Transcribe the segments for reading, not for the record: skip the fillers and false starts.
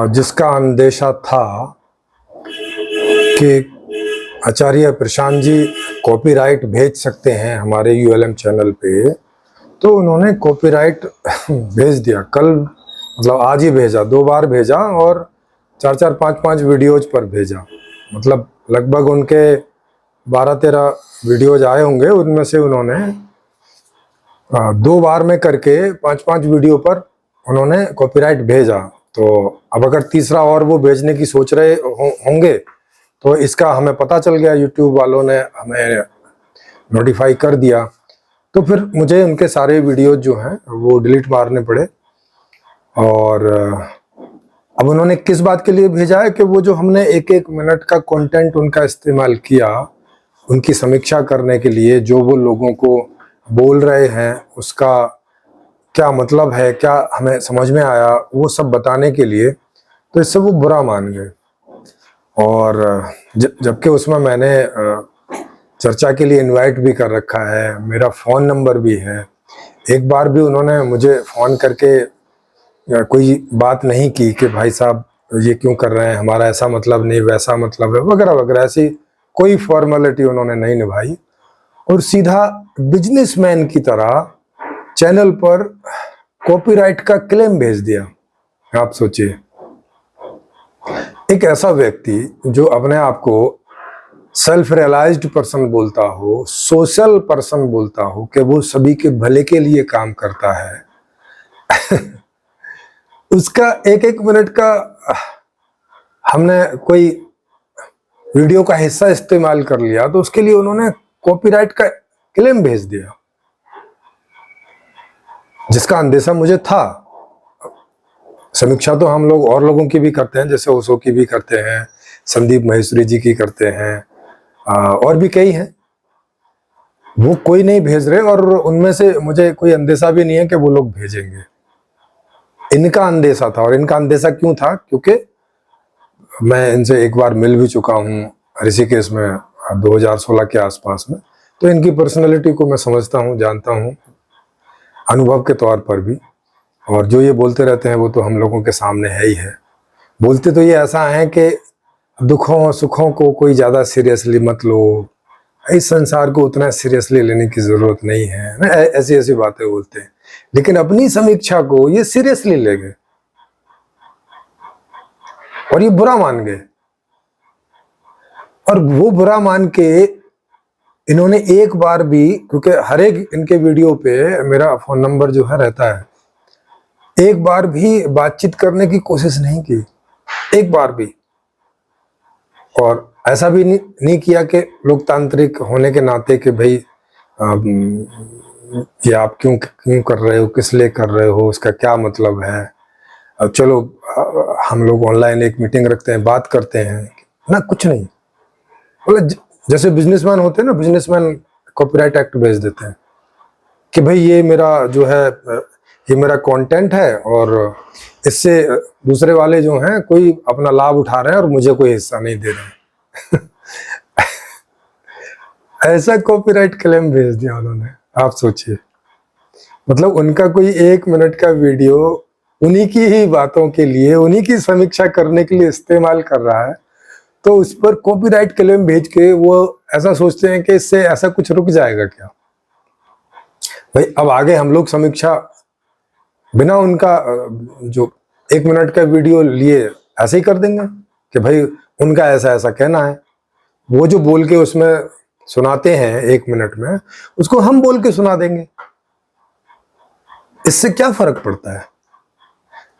जिसका अंदेशा था कि आचार्य प्रशांत जी कॉपीराइट भेज सकते हैं हमारे यूएलएम चैनल पे, तो उन्होंने कॉपीराइट भेज दिया। कल मतलब आज ही भेजा, 2 बार भेजा और 4-4 5-5 वीडियोज पर भेजा। मतलब लगभग उनके 12-13 वीडियोज आए होंगे, उनमें से उन्होंने 2 बार में करके 5-5 वीडियो पर उन्होंने कॉपीराइट भेजा। तो अब अगर तीसरा और वो भेजने की सोच रहे होंगे तो इसका हमें पता चल गया, यूट्यूब वालों ने हमें नोटिफाई कर दिया। तो फिर मुझे उनके सारे वीडियोज जो हैं वो डिलीट मारने पड़े। और अब उन्होंने किस बात के लिए भेजा है कि वो जो हमने 1-1 मिनट का कंटेंट उनका इस्तेमाल किया उनकी समीक्षा करने के लिए, जो वो लोगों को बोल रहे हैं उसका क्या मतलब है, क्या हमें समझ में आया, वो सब बताने के लिए, तो इससे वो बुरा मान गए। और जबकि उसमें मैंने चर्चा के लिए इनवाइट भी कर रखा है, मेरा फ़ोन नंबर भी है। एक बार भी उन्होंने मुझे फ़ोन करके कोई बात नहीं की कि भाई साहब ये क्यों कर रहे हैं, हमारा ऐसा मतलब नहीं, वैसा मतलब है, वगैरह वगैरह। ऐसी कोई फॉर्मेलिटी उन्होंने नहीं निभाई और सीधा बिजनेसमैन की तरह चैनल पर कॉपीराइट का क्लेम भेज दिया। आप सोचिए, एक ऐसा व्यक्ति जो अपने आप को सेल्फ रियलाइज्ड पर्सन बोलता हो, सोशल पर्सन बोलता हो कि वो सभी के भले के लिए काम करता है उसका 1-1 मिनट का हमने कोई वीडियो का हिस्सा इस्तेमाल कर लिया तो उसके लिए उन्होंने कॉपीराइट का क्लेम भेज दिया, जिसका अंदेशा मुझे था। समीक्षा तो हम लोग और लोगों की भी करते हैं, जैसे ओशो की भी करते हैं, संदीप महेश्वरी जी की करते हैं, और भी कई हैं। वो कोई नहीं भेज रहे और उनमें से मुझे कोई अंदेशा भी नहीं है कि वो लोग भेजेंगे। इनका अंदेशा था। और इनका अंदेशा क्यों था? क्योंकि मैं इनसे एक बार मिल भी चुका हूँ ऋषिकेश में 2016 के आसपास में, तो इनकी पर्सनैलिटी को मैं समझता हूँ, जानता हूँ अनुभव के तौर पर भी। और जो ये बोलते रहते हैं वो तो हम लोगों के सामने है ही है। बोलते तो ये ऐसा है कि दुखों सुखों को कोई ज़्यादा सीरियसली मत लो, इस संसार को उतना सीरियसली लेने की ज़रूरत नहीं है ना, ऐसी ऐसी बातें बोलते हैं। लेकिन अपनी समीक्षा को ये सीरियसली ले गए और ये बुरा मान गए। और वो बुरा मान के इन्होंने एक बार भी, क्योंकि हर एक इनके वीडियो पे मेरा फ़ोन नंबर जो है रहता है, एक बार भी बातचीत करने की कोशिश नहीं की, एक बार भी। और ऐसा भी नहीं किया कि लोकतांत्रिक होने के नाते कि भाई ये आप क्यों कर रहे हो, किस लिए कर रहे हो, उसका क्या मतलब है, अब चलो हम लोग ऑनलाइन एक मीटिंग रखते हैं, बात करते हैं ना, कुछ नहीं। बोले जैसे बिजनेसमैन होते हैं ना, बिजनेसमैन कॉपीराइट एक्ट भेज देते हैं कि भाई ये मेरा जो है, ये मेरा कंटेंट है और इससे दूसरे वाले जो हैं कोई अपना लाभ उठा रहे हैं और मुझे कोई हिस्सा नहीं दे रहे ऐसा कॉपीराइट क्लेम भेज दिया उन्होंने। आप सोचिए, मतलब उनका कोई 1 मिनट का वीडियो उन्हीं की ही बातों के लिए, उन्हीं की समीक्षा करने के लिए इस्तेमाल कर रहा है, तो उस पर कॉपीराइट क्लेम भेज के वो ऐसा सोचते हैं कि इससे ऐसा कुछ रुक जाएगा क्या। भाई अब आगे हम लोग समीक्षा बिना उनका जो 1 मिनट का वीडियो लिए ऐसे ही कर देंगे कि भाई उनका ऐसा ऐसा कहना है। वो जो बोल के उसमें सुनाते हैं 1 मिनट में, उसको हम बोल के सुना देंगे। इससे क्या फर्क पड़ता है?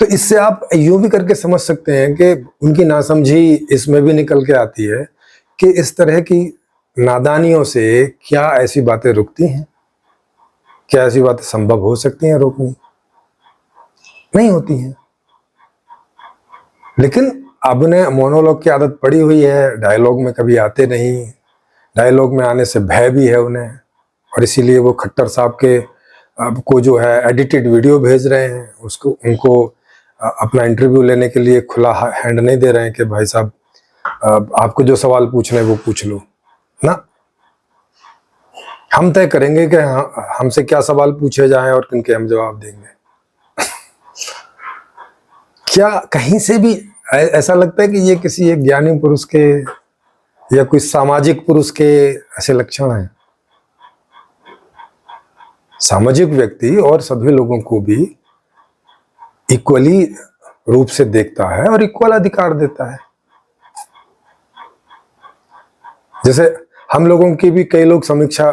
तो इससे आप यूं भी करके समझ सकते हैं कि उनकी नासमझी इसमें भी निकल के आती है कि इस तरह की नादानियों से क्या ऐसी बातें रुकती हैं, क्या ऐसी बातें संभव हो सकती हैं रोकनी? नहीं होती हैं। लेकिन अब ने मोनोलॉग की आदत पड़ी हुई है, डायलॉग में कभी आते नहीं, डायलॉग में आने से भय भी है उन्हें, और इसीलिए वो खट्टर साहब के को जो है एडिटेड वीडियो भेज रहे हैं, उसको उनको अपना इंटरव्यू लेने के लिए खुला हैंड नहीं दे रहे हैं कि भाई साहब आपको जो सवाल पूछना है वो पूछ लो ना। हम तय करेंगे कि हमसे क्या सवाल पूछे जाएं और किनके हम जवाब देंगे क्या कहीं से भी ऐसा लगता है कि ये किसी एक ज्ञानी पुरुष के या कोई सामाजिक पुरुष के ऐसे लक्षण हैं? सामाजिक व्यक्ति और सभी लोगों को भी इक्वली रूप से देखता है और इक्वल अधिकार देता है। जैसे हम लोगों की भी कई लोग समीक्षा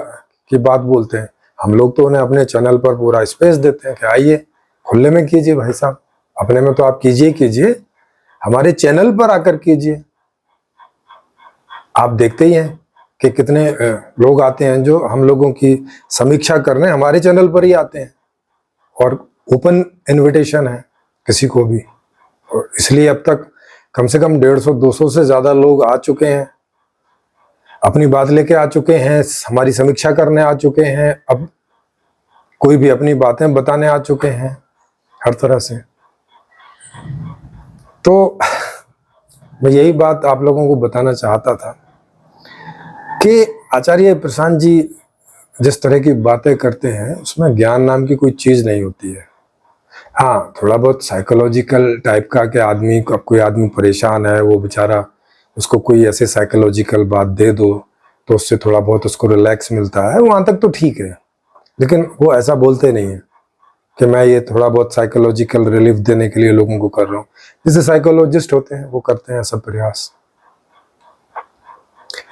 की बात बोलते हैं, हम लोग तो उन्हें अपने चैनल पर पूरा स्पेस देते हैं कि आइए खुले में कीजिए भाई साहब, अपने में तो आप कीजिए कीजिए, हमारे चैनल पर आकर कीजिए। आप देखते ही हैं कि कितने लोग आते हैं जो हम लोगों की समीक्षा करने हमारे चैनल पर ही आते हैं, और ओपन इनविटेशन है किसी को भी। और इसलिए अब तक कम से कम 150-200 से ज्यादा लोग आ चुके हैं, अपनी बात लेके आ चुके हैं, हमारी समीक्षा करने आ चुके हैं, अब कोई भी अपनी बातें बताने आ चुके हैं हर तरह से। तो मैं यही बात आप लोगों को बताना चाहता था कि आचार्य प्रशांत जी जिस तरह की बातें करते हैं उसमें ज्ञान नाम की कोई चीज नहीं होती है। हाँ, थोड़ा बहुत साइकोलॉजिकल टाइप का कि आदमी, कोई आदमी परेशान है, वो बेचारा, उसको कोई ऐसे साइकोलॉजिकल बात दे दो तो उससे थोड़ा बहुत उसको रिलैक्स मिलता है, वहां तक तो ठीक है। लेकिन वो ऐसा बोलते नहीं है कि मैं ये थोड़ा बहुत साइकोलॉजिकल रिलीफ देने के लिए लोगों को कर रहा हूँ। जैसे साइकोलॉजिस्ट होते हैं वो करते हैं ऐसा प्रयास,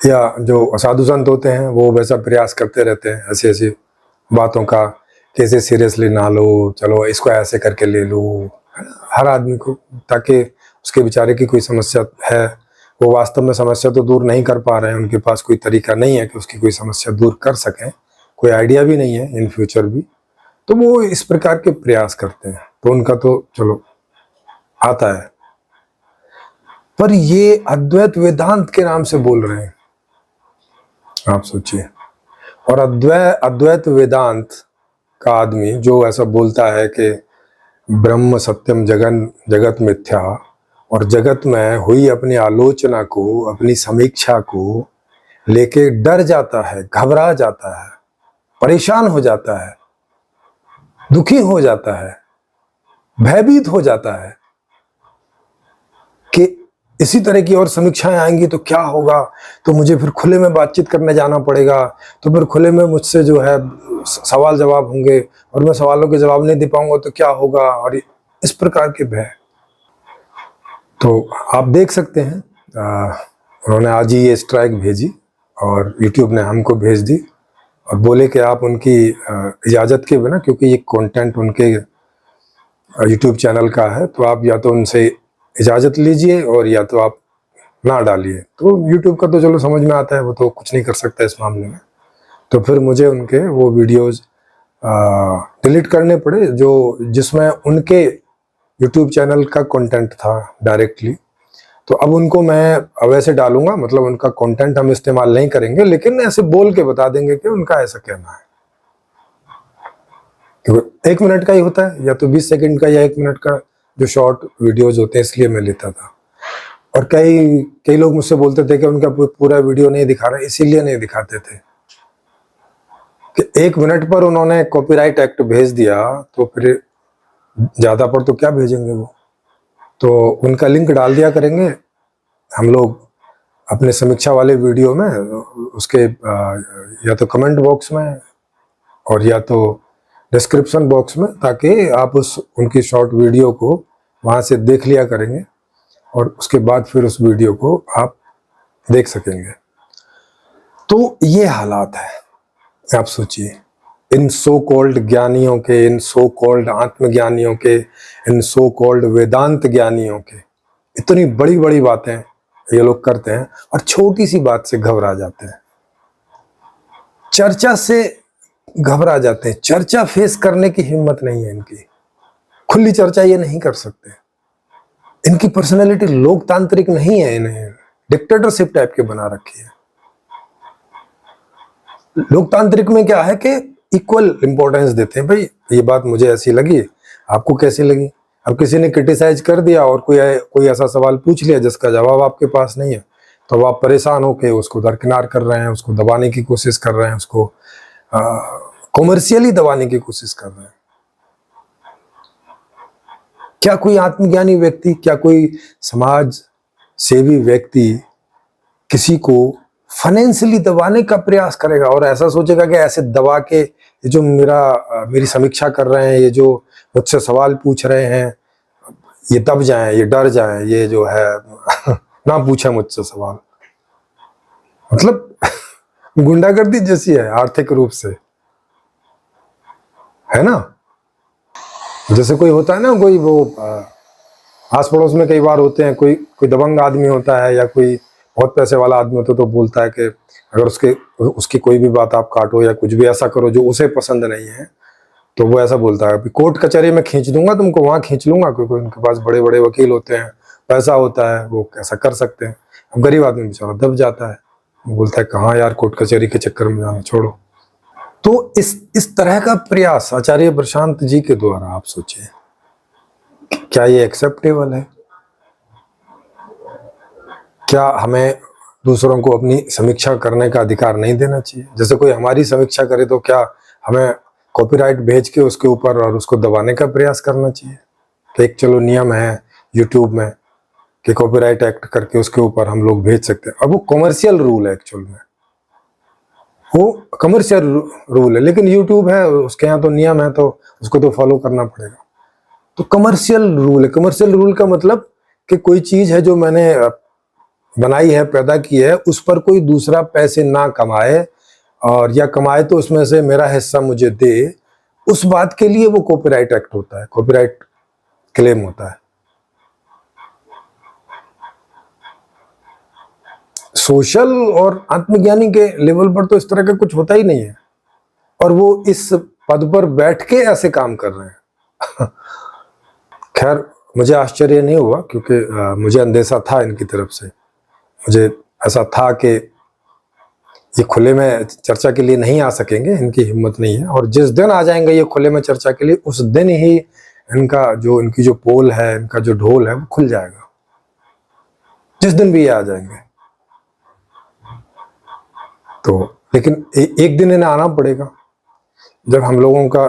या जो साधु संत होते हैं वो वैसा प्रयास करते रहते हैं ऐसी ऐसी बातों का, कैसे सीरियसली ना लो, चलो इसको ऐसे करके ले लो, है ना, हर आदमी को, ताकि उसके बेचारे की कोई समस्या है, वो वास्तव में समस्या तो दूर नहीं कर पा रहे हैं, उनके पास कोई तरीका नहीं है कि उसकी कोई समस्या दूर कर सकें, कोई आइडिया भी नहीं है इन फ्यूचर भी, तो वो इस प्रकार के प्रयास करते हैं। तो उनका तो चलो आता है, पर ये अद्वैत वेदांत के नाम से बोल रहे हैं, आप सोचिए। और अद्वैत वेदांत का आदमी जो ऐसा बोलता है कि ब्रह्म सत्यम जगत मिथ्या, और जगत में हुई अपनी आलोचना को, अपनी समीक्षा को लेके डर जाता है, घबरा जाता है, परेशान हो जाता है, दुखी हो जाता है, भयभीत हो जाता है कि इसी तरह की और समीक्षाएं आएंगी तो क्या होगा, तो मुझे फिर खुले में बातचीत करने जाना पड़ेगा, तो फिर खुले में मुझसे जो है सवाल जवाब होंगे और मैं सवालों के जवाब नहीं दे पाऊंगा तो क्या होगा, और इस प्रकार के भय। तो आप देख सकते हैं उन्होंने आज ही ये स्ट्राइक भेजी और यूट्यूब ने हमको भेज दी और बोले कि आप उनकी इजाज़त के बिना, क्योंकि ये कंटेंट उनके यूट्यूब चैनल का है, तो आप या तो उनसे इजाज़त लीजिए और या तो आप ना डालिए। तो यूट्यूब का तो चलो समझ में आता है, वो तो कुछ नहीं कर सकता इस मामले में। तो फिर मुझे उनके वो वीडियोज़ डिलीट करने पड़े जो जिसमें उनके यूट्यूब चैनल का कंटेंट था डायरेक्टली। तो अब उनको मैं वैसे डालूंगा, मतलब उनका कंटेंट हम इस्तेमाल नहीं करेंगे, लेकिन ऐसे बोल के बता देंगे कि उनका ऐसा कहना है। क्योंकि 1 मिनट का ही होता है, या तो 20 सेकंड का या 1 मिनट का जो शॉर्ट वीडियोज होते हैं, इसलिए मैं लेता था। और कई लोग मुझसे बोलते थे कि उनका पूरा वीडियो नहीं दिखा रहे, इसीलिए नहीं दिखाते थे कि 1 मिनट पर उन्होंने कॉपीराइट एक्ट भेज दिया, तो फिर ज्यादा पर तो क्या भेजेंगे वो। तो उनका लिंक डाल दिया करेंगे हम लोग अपने समीक्षा वाले वीडियो में, उसके या तो कमेंट बॉक्स में और या तो डिस्क्रिप्शन बॉक्स में, ताकि आप उनकी शॉर्ट वीडियो को वहाँ से देख लिया करेंगे और उसके बाद फिर उस वीडियो को आप देख सकेंगे। तो ये हालात है, आप सोचिए, इन सो कॉल्ड ज्ञानियों के, इन सो कॉल्ड आत्मज्ञानियों के, इन सो कॉल्ड वेदांत ज्ञानियों के, इतनी बड़ी बड़ी बातें ये लोग करते हैं और छोटी सी बात से घबरा जाते हैं, चर्चा से घबरा जाते हैं, चर्चा फेस करने की हिम्मत नहीं है इनकी, खुली चर्चा ये नहीं कर सकते, इनकी पर्सनैलिटी लोकतांत्रिक नहीं है, इन्हें डिक्टेटरशिप टाइप के बना रखी है। लोकतांत्रिक में क्या है कि इक्वल इंपॉर्टेंस देते हैं, भाई ये बात मुझे ऐसी लगी, आपको कैसी लगी। अब किसी ने क्रिटिसाइज कर दिया और कोई ऐसा सवाल पूछ लिया जिसका जवाब आपके पास नहीं है, तो अब आप परेशान होकर उसको दरकिनार कर रहे हैं, उसको दबाने की कोशिश कर रहे हैं, उसको कॉमर्शियली दबाने की कोशिश कर रहे हैं। क्या कोई आत्मज्ञानी व्यक्ति, क्या कोई समाज सेवी व्यक्ति किसी को फाइनेंशियली दबाने का प्रयास करेगा और ऐसा सोचेगा कि ऐसे दबा के ये जो मेरी समीक्षा कर रहे हैं, ये जो मुझसे सवाल पूछ रहे हैं, ये दब जाएं, ये डर जाएं, ये जो है ना पूछे मुझसे सवाल। मतलब गुंडागर्दी जैसी है आर्थिक रूप से, है ना। जैसे कोई होता है ना, कोई वो आस पड़ोस में कई बार होते हैं, कोई दबंग आदमी होता है या कोई बहुत पैसे वाला आदमी होता है, तो बोलता है कि अगर उसकी कोई भी बात आप काटो या कुछ भी ऐसा करो जो उसे पसंद नहीं है, तो वो ऐसा बोलता है, कोर्ट कचहरी में खींच दूंगा तुमको, वहां खींच लूंगा, क्योंकि उनके पास बड़े बड़े वकील होते हैं, पैसा होता है, वो कैसा कर सकते हैं। अब गरीब आदमी बेचारा दब जाता है, वो बोलता है कहाँ यार कोर्ट कचहरी के चक्कर में जाना, छोड़ो। तो इस तरह का प्रयास आचार्य प्रशांत जी के द्वारा, आप सोचिए, क्या ये एक्सेप्टेबल है? क्या हमें दूसरों को अपनी समीक्षा करने का अधिकार नहीं देना चाहिए? जैसे कोई हमारी समीक्षा करे तो क्या हमें कॉपीराइट भेज के उसके ऊपर और उसको दबाने का प्रयास करना चाहिए? कि एक चलो नियम है यूट्यूब में कि कॉपीराइट एक्ट करके उसके ऊपर हम लोग भेज सकते हैं। अब वो कमर्शियल रूल है, एक्चुअल में वो कमर्शियल रूल है, लेकिन यूट्यूब है, उसके यहाँ तो नियम है, तो उसको तो फॉलो करना पड़ेगा। तो कमर्शियल रूल है। कमर्शियल रूल का मतलब कि कोई चीज है जो मैंने बनाई है, पैदा की है, उस पर कोई दूसरा पैसे ना कमाए, और या कमाए तो उसमें से मेरा हिस्सा मुझे दे, उस बात के लिए वो कॉपीराइट एक्ट होता है, कॉपीराइट क्लेम होता है। सोशल और आत्मज्ञानी के लेवल पर तो इस तरह का कुछ होता ही नहीं है, और वो इस पद पर बैठ के ऐसे काम कर रहे हैं। खैर, मुझे आश्चर्य नहीं हुआ, क्योंकि मुझे अंदेशा था इनकी तरफ से। मुझे ऐसा था कि ये खुले में चर्चा के लिए नहीं आ सकेंगे, इनकी हिम्मत नहीं है, और जिस दिन आ जाएंगे ये खुले में चर्चा के लिए, उस दिन ही इनकी जो पोल है, इनका जो ढोल है, वो खुल जाएगा। जिस दिन भी ये आ जाएंगे तो, लेकिन एक दिन इन्हें आना पड़ेगा, जब हम लोगों का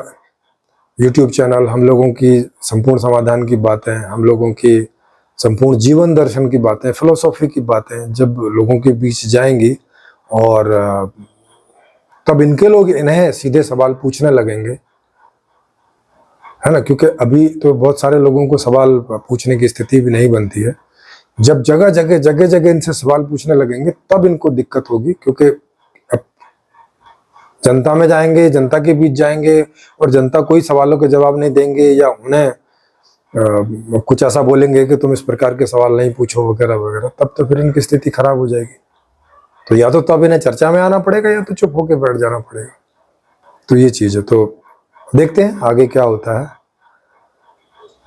YouTube चैनल, हम लोगों की संपूर्ण समाधान की बातें, हम लोगों की संपूर्ण जीवन दर्शन की बातें, फिलोसॉफी की बातें जब लोगों के बीच जाएंगी, और तब इनके लोग इन्हें सीधे सवाल पूछने लगेंगे, है ना। क्योंकि अभी तो बहुत सारे लोगों को सवाल पूछने की स्थिति भी नहीं बनती है। जब जगह जगह इनसे सवाल पूछने लगेंगे, तब इनको दिक्कत होगी, क्योंकि अब जनता में जाएंगे, जनता के बीच जाएंगे, और जनता कोई सवालों के जवाब नहीं देंगे, या उन्हें कुछ ऐसा बोलेंगे कि तुम इस प्रकार के सवाल नहीं पूछो वगैरह वगैरह, तब तो फिर इनकी स्थिति खराब हो जाएगी। तो या तो तब इन्हें चर्चा में आना पड़ेगा, या तो चुप होकर बैठ जाना पड़ेगा। तो ये चीज है, तो देखते हैं आगे क्या होता है।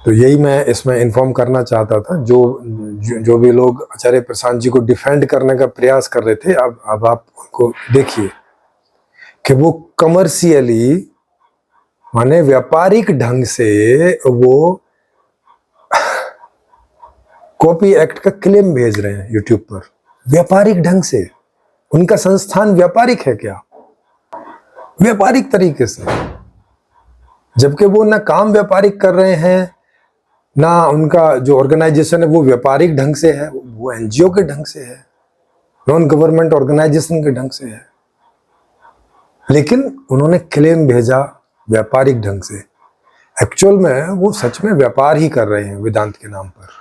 तो यही मैं इसमें इन्फॉर्म करना चाहता था। जो भी लोग आचार्य प्रशांत जी को डिफेंड करने का प्रयास कर रहे थे, अब आप उनको देखिए कि वो कमर्शियली, माने व्यापारिक ढंग से वो कॉपी एक्ट का क्लेम भेज रहे हैं यूट्यूब पर, व्यापारिक ढंग से। उनका संस्थान व्यापारिक है क्या? व्यापारिक तरीके से, जबकि वो ना काम व्यापारिक कर रहे हैं, ना उनका जो ऑर्गेनाइजेशन है वो व्यापारिक ढंग से है, वो एनजीओ के ढंग से है, नॉन गवर्नमेंट ऑर्गेनाइजेशन के ढंग से है, लेकिन उन्होंने क्लेम भेजा व्यापारिक ढंग से। एक्चुअल में वो सच में व्यापार ही कर रहे हैं वेदांत के नाम पर।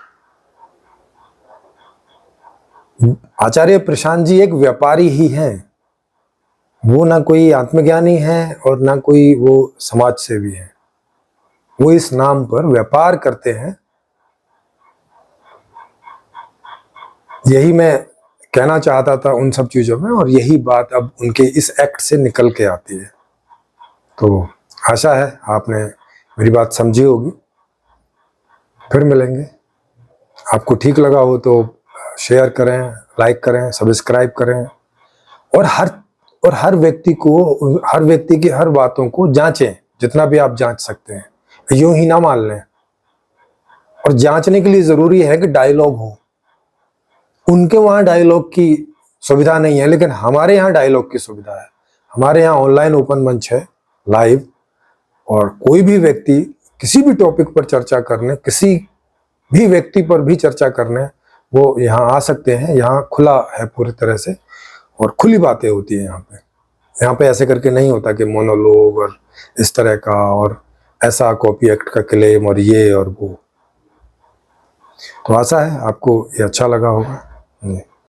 आचार्य प्रशांत जी एक व्यापारी ही हैं, वो ना कोई आत्मज्ञानी है और ना कोई वो समाज सेवी है। वो इस नाम पर व्यापार करते हैं। यही मैं कहना चाहता था उन सब चीजों में, और यही बात अब उनके इस एक्ट से निकल के आती है। तो आशा है आपने मेरी बात समझी होगी। फिर मिलेंगे। आपको ठीक लगा हो तो शेयर करें, लाइक करें, सब्सक्राइब करें, और हर व्यक्ति की हर बातों को जांचें, जितना भी आप जांच सकते हैं। यूं ही ना मान लें। और जांचने के लिए जरूरी है कि डायलॉग हो। उनके वहां डायलॉग की सुविधा नहीं है, लेकिन हमारे यहाँ डायलॉग की सुविधा है। हमारे यहाँ ऑनलाइन ओपन मंच है, लाइव, और कोई भी व्यक्ति किसी भी टॉपिक पर चर्चा करने, किसी भी व्यक्ति पर भी चर्चा करने वो यहाँ आ सकते हैं। यहाँ खुला है पूरी तरह से और खुली बातें होती है यहाँ पे ऐसे करके नहीं होता कि मोनोलॉग और इस तरह का और ऐसा कॉपी एक्ट का क्लेम और ये और वो। तो आशा है आपको ये अच्छा लगा होगा।